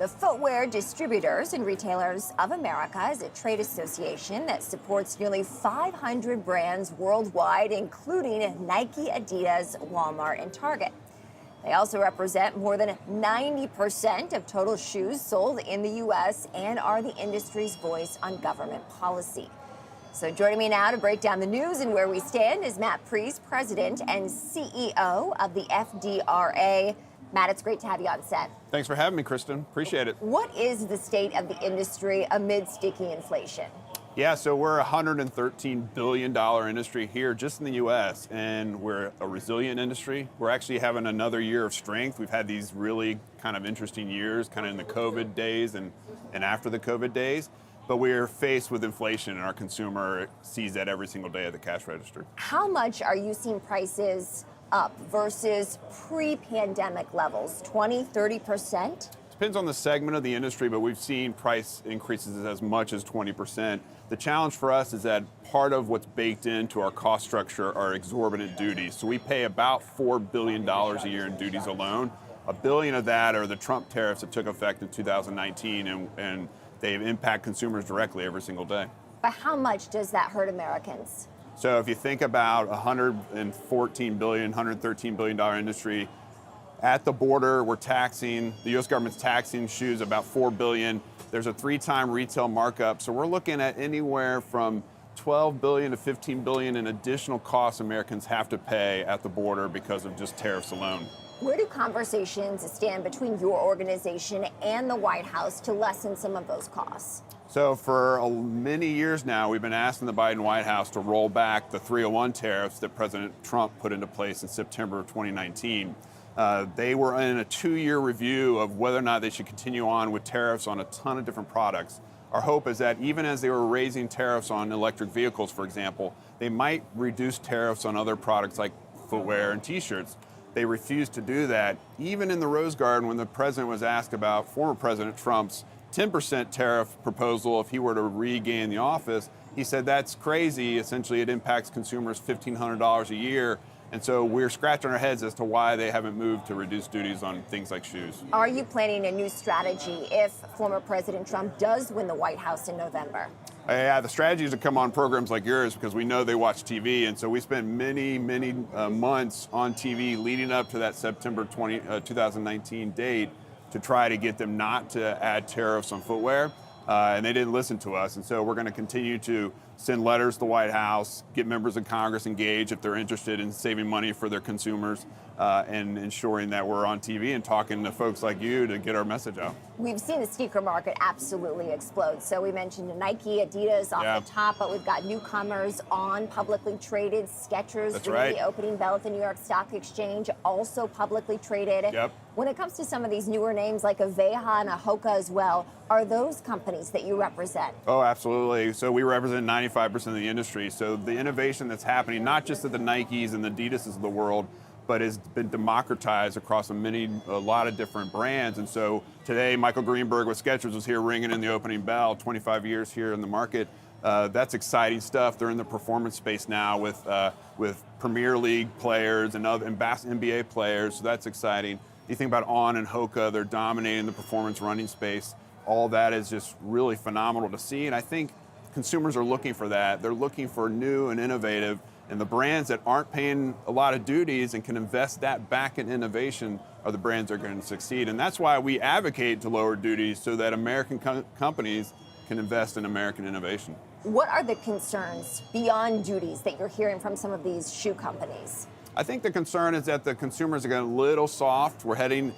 The Footwear Distributors and Retailers of America is a trade association that supports nearly 500 brands worldwide, including Nike, Adidas, Walmart, and Target. They also represent more than 90% of total shoes sold in the U.S. and are the industry's voice on government policy. So joining me now to break down the news and where we stand is Matt Priest, President and CEO of the FDRA. Matt, it's great to have you on set. Thanks for having me, Kristen. Appreciate it. What is the state of the industry amid sticky inflation? Yeah, so we're a $113 billion industry here just in the U.S., and we're a resilient industry. We're actually having another year of strength. We've had these really kind of interesting years, kind of in the COVID days and after the COVID days, but we're faced with inflation, and our consumer sees that every single day at the cash register. How much are you seeing prices up versus pre-pandemic levels, 20, 30%? Depends on the segment of the industry, but we've seen price increases as much as 20%. The challenge for us is that part of what's baked into our cost structure are exorbitant duties. So we pay about $4 billion a year in duties alone. $1 billion of that are the Trump tariffs that took effect in 2019, and they impact consumers directly every single day. But how much does that hurt Americans? So if you think about $114 billion, $113 billion industry, at the border, the U.S. government's taxing shoes about $4 billion. There's a 3-time retail markup. So we're looking at anywhere from $12 billion to $15 billion in additional costs Americans have to pay at the border because of just tariffs alone. Where do conversations stand between your organization and the White House to lessen some of those costs? So for many years now, we've been asking the Biden White House to roll back the 301 tariffs that President Trump put into place in September of 2019. They were in a 2-year review of whether or not they should continue on with tariffs on a ton of different products. Our hope is that even as they were raising tariffs on electric vehicles, for example, they might reduce tariffs on other products like footwear and T-shirts. They refused to do that. Even in the Rose Garden, when the president was asked about former President Trump's 10% tariff proposal if he were to regain the office, he said that's crazy. Essentially, it impacts consumers $1,500 a year. And so we're scratching our heads as to why they haven't moved to reduce duties on things like shoes. Are you planning a new strategy if former President Trump does win the White House in November? Yeah, the strategy is to come on programs like yours because we know they watch TV. And so we spent many months on TV leading up to that September 2019 date to try to get them not to add tariffs on footwear. And they didn't listen to us. And so we're going to continue to send letters to the White House, get members of Congress engaged if they're interested in saving money for their consumers, and ensuring that we're on TV and talking to folks like you to get our message out. We've seen the sneaker market absolutely explode. So we mentioned Nike, Adidas off the top, but we've got newcomers on publicly traded. Skechers, That's ringing right. the opening bell at the New York Stock Exchange, also publicly traded. Yep. When it comes to some of these newer names like Aveha and a Hoka as well, are those companies that you represent? Oh, absolutely. So we represent 95% of the industry. So the innovation that's happening, not just at the Nikes and the Adidas of the world, but has been democratized across a lot of different brands. And so today, Michael Greenberg with Skechers was here ringing in the opening bell, 25 years here in the market. That's exciting stuff. They're in the performance space now with Premier League players and other NBA players, so that's exciting. You think about On and Hoka, they're dominating the performance running space. All that is just really phenomenal to see, and I think consumers are looking for that. They're looking for new and innovative, and the brands that aren't paying a lot of duties and can invest that back in innovation are the brands that are going to succeed. And that's why we advocate to lower duties so that American companies can invest in American innovation. What are the concerns beyond duties that you're hearing from some of these shoe companies? I think the concern is that the consumers are getting a little soft. We're heading,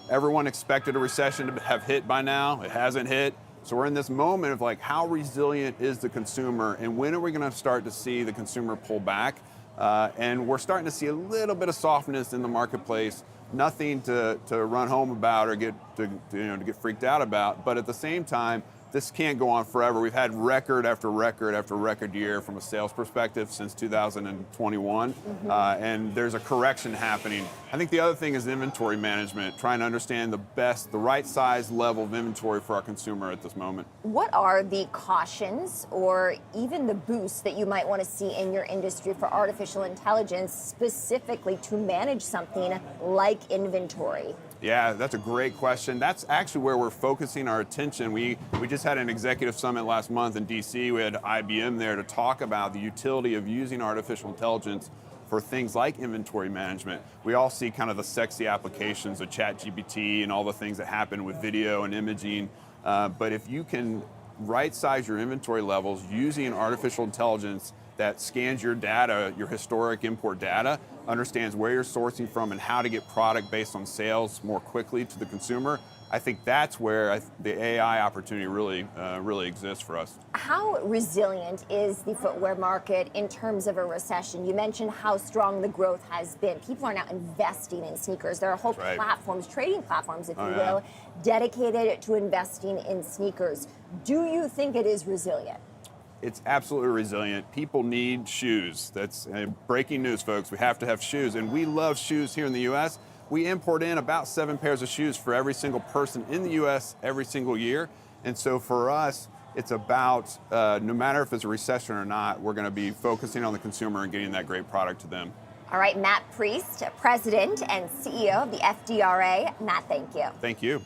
everyone expected a recession to have hit by now. It hasn't hit. So we're in this moment of like, how resilient is the consumer, and when are we going to start to see the consumer pull back? And we're starting to see a little bit of softness in the marketplace. Nothing to run home about or get freaked out about. But at the same time, this can't go on forever. We've had record after record after record year from a sales perspective since 2021, and there's a correction happening. I think the other thing is inventory management, trying to understand the right size level of inventory for our consumer at this moment. What are the cautions or even the boosts that you might want to see in your industry for artificial intelligence specifically to manage something like inventory? Yeah, that's a great question. That's actually where we're focusing our attention. We just had an executive summit last month in DC. We had IBM there to talk about the utility of using artificial intelligence for things like inventory management. We all see kind of the sexy applications of ChatGPT and all the things that happen with video and imaging. But if you can right-size your inventory levels using artificial intelligence that scans your data, your historic import data, understands where you're sourcing from and how to get product based on sales more quickly to the consumer, I think that's where the AI opportunity really exists for us. How resilient is the footwear market in terms of a recession? You mentioned how strong the growth has been. People are now investing in sneakers. There are whole platforms, trading platforms, if you will, dedicated to investing in sneakers. Do you think it is resilient? It's absolutely resilient. People need shoes. That's breaking news, folks. We have to have shoes, and we love shoes here in the U.S. We import in about 7 pairs of shoes for every single person in the U.S. every single year. And so for us, it's about, no matter if it's a recession or not, we're going to be focusing on the consumer and getting that great product to them. All right, Matt Priest, President and CEO of the FDRA. Matt, thank you. Thank you.